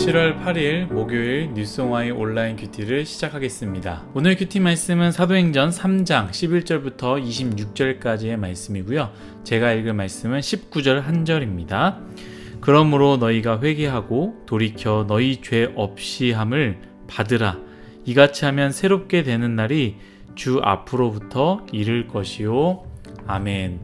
7월 8일 목요일 뉴송아이 온라인 큐티를 시작하겠습니다. 오늘 큐티 말씀은 사도행전 3장 11절부터 26절까지의 말씀이고요. 제가 읽을 말씀은 19절 한 절입니다. 그러므로 너희가 회개하고 돌이켜 너희 죄 없이 함을 받으라. 이같이 하면 새롭게 되는 날이 주 앞으로부터 이를 것이요. 아멘.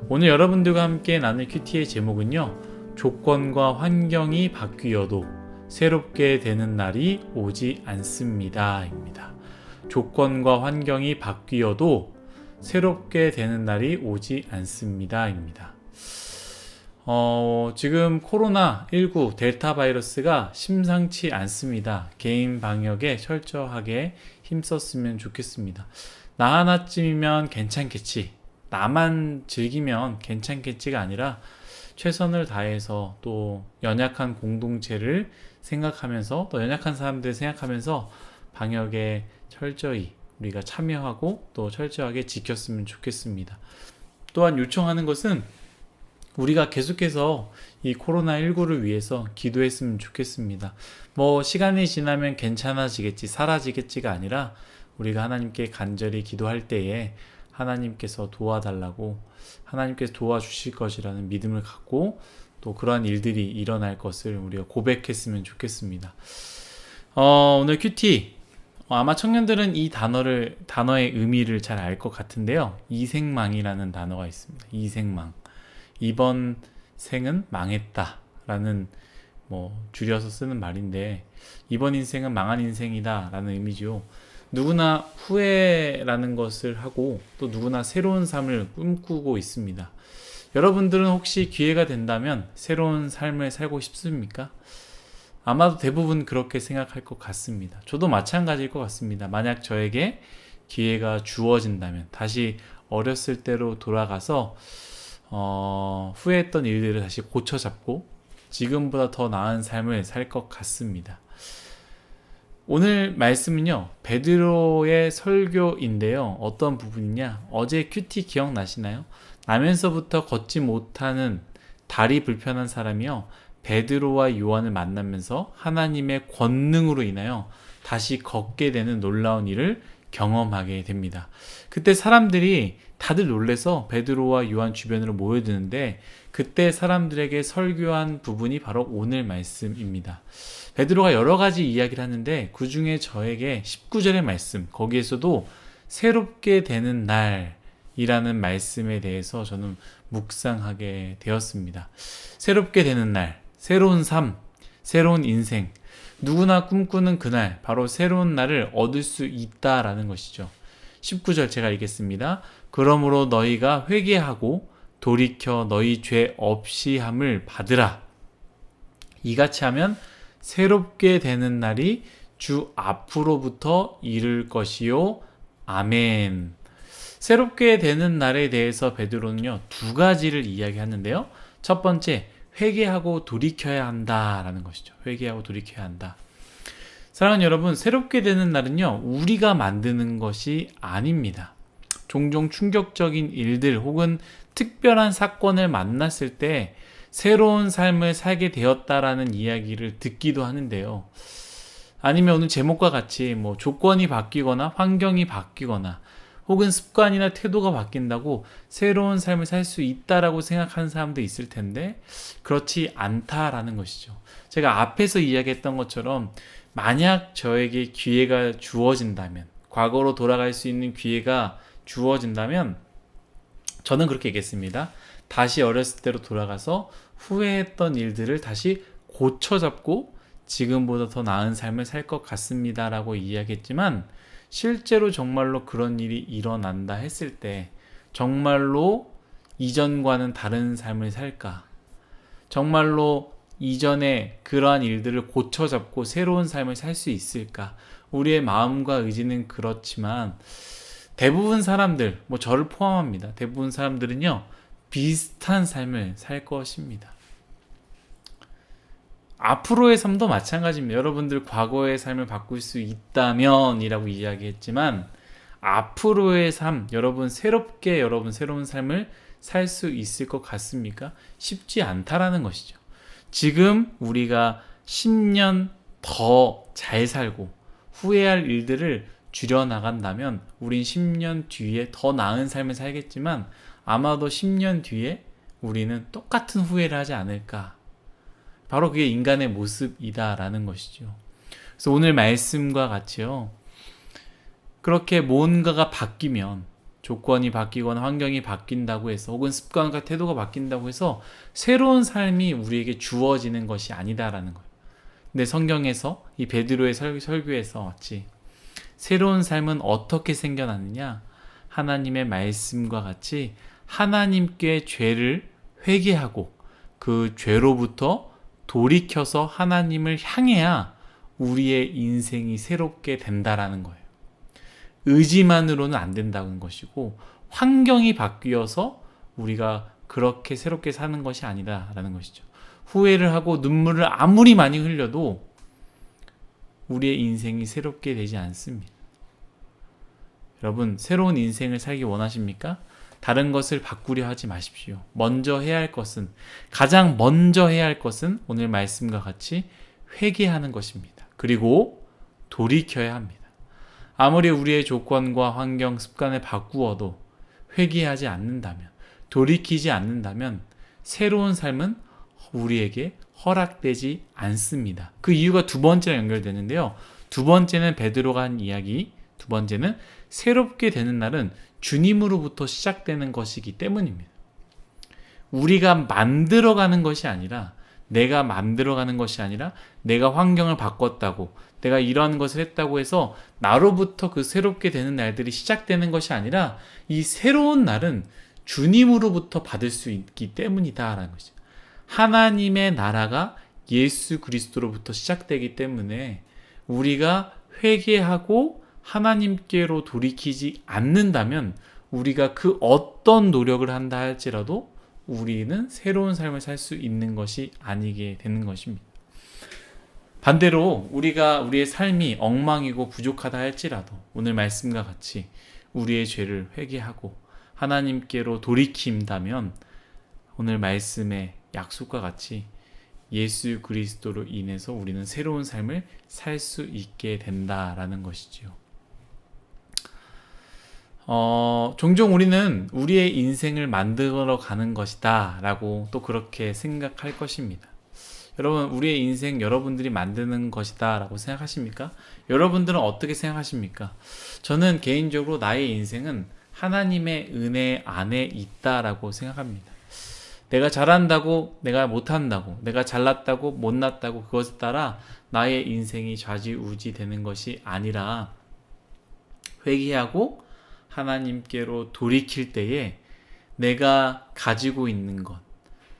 오늘 여러분들과 함께 나눌 큐티의 제목은요, 조건과 환경이 바뀌어도 새롭게 되는 날이 오지 않습니다 입니다. 조건과 환경이 바뀌어도 새롭게 되는 날이 오지 않습니다 입니다. 지금 코로나19 델타 바이러스가 심상치 않습니다. 개인 방역에 철저하게 힘썼으면 좋겠습니다. 나 하나쯤이면 괜찮겠지, 나만 즐기면 괜찮겠지가 아니라 최선을 다해서 또 연약한 공동체를 생각하면서 또 연약한 사람들 생각하면서 방역에 철저히 우리가 참여하고 또 철저하게 지켰으면 좋겠습니다. 또한 요청하는 것은 우리가 계속해서 이 코로나19를 위해서 기도했으면 좋겠습니다. 시간이 지나면 괜찮아지겠지, 사라지겠지가 아니라 우리가 하나님께 간절히 기도할 때에 하나님께서 도와달라고, 하나님께서 도와주실 것이라는 믿음을 갖고 또 그러한 일들이 일어날 것을 우리가 고백했으면 좋겠습니다. 오늘 큐티, 아마 청년들은 이 단어의 의미를 잘 알 것 같은데요. 이생망이라는 단어가 있습니다. 이생망. 이번 생은 망했다 라는 줄여서 쓰는 말인데, 이번 인생은 망한 인생이다 라는 의미죠. 누구나 후회라는 것을 하고 또 누구나 새로운 삶을 꿈꾸고 있습니다. 여러분들은 혹시 기회가 된다면 새로운 삶을 살고 싶습니까? 아마도 대부분 그렇게 생각할 것 같습니다. 저도 마찬가지일 것 같습니다. 만약 저에게 기회가 주어진다면 다시 어렸을 때로 돌아가서 후회했던 일들을 다시 고쳐잡고 지금보다 더 나은 삶을 살 것 같습니다. 오늘 말씀은요, 베드로의 설교인데요. 어떤 부분이냐? 어제 큐티 기억나시나요? 나면서부터 걷지 못하는 다리 불편한 사람이요, 베드로와 요한을 만나면서 하나님의 권능으로 인하여 다시 걷게 되는 놀라운 일을 경험하게 됩니다. 그때 사람들이 다들 놀래서 베드로와 요한 주변으로 모여드는데, 그때 사람들에게 설교한 부분이 바로 오늘 말씀입니다. 베드로가 여러 가지 이야기를 하는데 그 중에 저에게 19절의 말씀, 거기에서도 새롭게 되는 날이라는 말씀에 대해서 저는 묵상하게 되었습니다. 새롭게 되는 날, 새로운 삶, 새로운 인생, 누구나 꿈꾸는 그날, 바로 새로운 날을 얻을 수 있다라는 것이죠. 19절 제가 읽겠습니다. 그러므로 너희가 회개하고 돌이켜 너희 죄 없이 함을 받으라. 이같이 하면 새롭게 되는 날이 주 앞으로부터 이를 것이요. 아멘. 새롭게 되는 날에 대해서 베드로는요, 두 가지를 이야기하는데요. 첫 번째, 회개하고 돌이켜야 한다라는 것이죠. 회개하고 돌이켜야 한다. 사랑하는 여러분, 새롭게 되는 날은요, 우리가 만드는 것이 아닙니다. 종종 충격적인 일들 혹은 특별한 사건을 만났을 때 새로운 삶을 살게 되었다라는 이야기를 듣기도 하는데요. 아니면 오늘 제목과 같이 조건이 바뀌거나 환경이 바뀌거나 혹은 습관이나 태도가 바뀐다고 새로운 삶을 살 수 있다라고 생각하는 사람도 있을 텐데, 그렇지 않다라는 것이죠. 제가 앞에서 이야기했던 것처럼 만약 저에게 기회가 주어진다면, 과거로 돌아갈 수 있는 기회가 주어진다면 저는 그렇게 얘기했습니다. 다시 어렸을 때로 돌아가서 후회했던 일들을 다시 고쳐잡고 지금보다 더 나은 삶을 살 것 같습니다 라고 이야기했지만, 실제로 정말로 그런 일이 일어난다 했을 때 정말로 이전과는 다른 삶을 살까? 정말로 이전에 그러한 일들을 고쳐잡고 새로운 삶을 살 수 있을까? 우리의 마음과 의지는 그렇지만 대부분 사람들, 저를 포함합니다. 대부분 사람들은요, 비슷한 삶을 살 것입니다. 앞으로의 삶도 마찬가지입니다. 여러분들 과거의 삶을 바꿀 수 있다면 이라고 이야기했지만, 앞으로의 삶, 여러분 새로운 삶을 살 수 있을 것 같습니까? 쉽지 않다라는 것이죠. 지금 우리가 10년 더 잘 살고 후회할 일들을 줄여나간다면 우린 10년 뒤에 더 나은 삶을 살겠지만 아마도 10년 뒤에 우리는 똑같은 후회를 하지 않을까. 바로 그게 인간의 모습이다라는 것이죠. 그래서 오늘 말씀과 같이요. 그렇게 뭔가가 바뀌면 조건이 바뀌거나 환경이 바뀐다고 해서 혹은 습관과 태도가 바뀐다고 해서 새로운 삶이 우리에게 주어지는 것이 아니다라는 거예요. 근데 성경에서 이 베드로의 설교에서 마치 새로운 삶은 어떻게 생겨나느냐? 하나님의 말씀과 같이 하나님께 죄를 회개하고 그 죄로부터 돌이켜서 하나님을 향해야 우리의 인생이 새롭게 된다라는 거예요. 의지만으로는 안 된다는 것이고 환경이 바뀌어서 우리가 그렇게 새롭게 사는 것이 아니다라는 것이죠. 후회를 하고 눈물을 아무리 많이 흘려도 우리의 인생이 새롭게 되지 않습니다. 여러분, 새로운 인생을 살기 원하십니까? 다른 것을 바꾸려 하지 마십시오. 가장 먼저 해야 할 것은 오늘 말씀과 같이 회개하는 것입니다. 그리고 돌이켜야 합니다. 아무리 우리의 조건과 환경, 습관을 바꾸어도 회개하지 않는다면, 돌이키지 않는다면 새로운 삶은 우리에게 허락되지 않습니다. 그 이유가 두 번째랑 연결되는데요. 두 번째는 베드로가 한 이야기, 두 번째는 새롭게 되는 날은 주님으로부터 시작되는 것이기 때문입니다. 우리가 만들어가는 것이 아니라 내가 만들어가는 것이 아니라 내가 환경을 바꿨다고 내가 이러한 것을 했다고 해서 나로부터 그 새롭게 되는 날들이 시작되는 것이 아니라 이 새로운 날은 주님으로부터 받을 수 있기 때문이다라는 것이죠. 하나님의 나라가 예수 그리스도로부터 시작되기 때문에 우리가 회개하고 하나님께로 돌이키지 않는다면 우리가 그 어떤 노력을 한다 할지라도 우리는 새로운 삶을 살 수 있는 것이 아니게 되는 것입니다. 반대로 우리의 삶이 엉망이고 부족하다 할지라도 오늘 말씀과 같이 우리의 죄를 회개하고 하나님께로 돌이킨다면 오늘 말씀의 약속과 같이 예수 그리스도로 인해서 우리는 새로운 삶을 살 수 있게 된다라는 것이지요. 종종 우리는 우리의 인생을 만들어 가는 것이다 라고 또 그렇게 생각할 것입니다. 여러분, 우리의 인생 여러분들이 만드는 것이다 라고 생각하십니까? 여러분들은 어떻게 생각하십니까? 저는 개인적으로 나의 인생은 하나님의 은혜 안에 있다라고 생각합니다. 내가 잘한다고 내가 못한다고 내가 잘났다고 못났다고 그것에 따라 나의 인생이 좌지우지 되는 것이 아니라 회개하고 하나님께로 돌이킬 때에 내가 가지고 있는 것,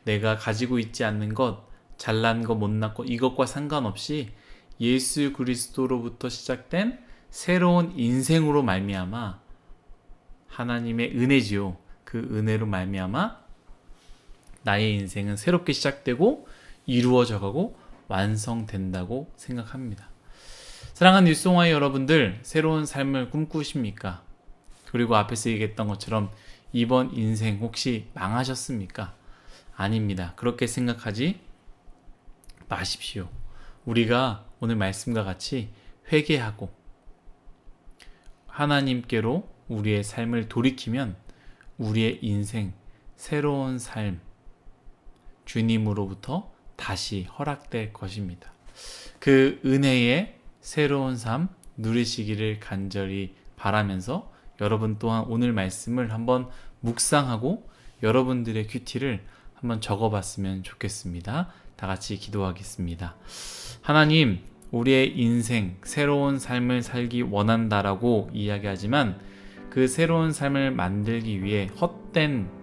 내가 가지고 있지 않는 것, 잘난 것, 못난 것 이것과 상관없이 예수 그리스도로부터 시작된 새로운 인생으로 말미암아 하나님의 은혜지요. 그 은혜로 말미암아 나의 인생은 새롭게 시작되고 이루어져 가고 완성된다고 생각합니다. 사랑하는 뉴스공화의 여러분들, 새로운 삶을 꿈꾸십니까? 그리고 앞에서 얘기했던 것처럼 이번 인생 혹시 망하셨습니까? 아닙니다. 그렇게 생각하지 마십시오. 우리가 오늘 말씀과 같이 회개하고 하나님께로 우리의 삶을 돌이키면 우리의 인생, 새로운 삶, 주님으로부터 다시 허락될 것입니다. 그 은혜의 새로운 삶 누리시기를 간절히 바라면서 여러분 또한 오늘 말씀을 한번 묵상하고 여러분들의 큐티를 한번 적어봤으면 좋겠습니다. 다 같이 기도하겠습니다. 하나님, 우리의 인생, 새로운 삶을 살기 원한다라고 이야기하지만 그 새로운 삶을 만들기 위해 헛된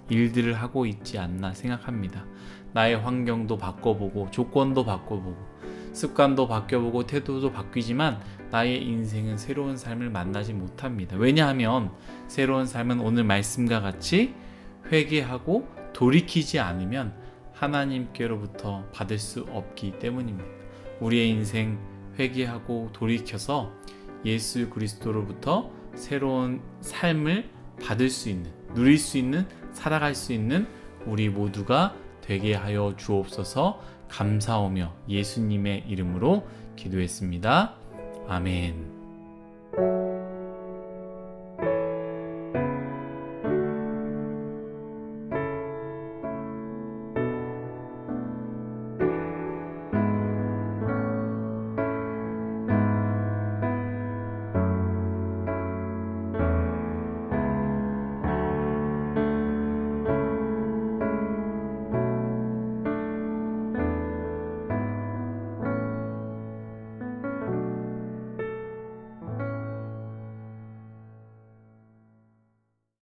일들을 하고 있지 않나 생각합니다. 나의 환경도 바꿔보고 조건도 바꿔보고 습관도 바뀌어보고 태도도 바뀌지만 나의 인생은 새로운 삶을 만나지 못합니다. 왜냐하면 새로운 삶은 오늘 말씀과 같이 회개하고 돌이키지 않으면 하나님께로부터 받을 수 없기 때문입니다. 우리의 인생 회개하고 돌이켜서 예수 그리스도로부터 새로운 삶을 받을 수 있는, 누릴 수 있는, 살아갈 수 있는 우리 모두가 되게 하여 주옵소서. 감사하며 예수님의 이름으로 기도했습니다. 아멘.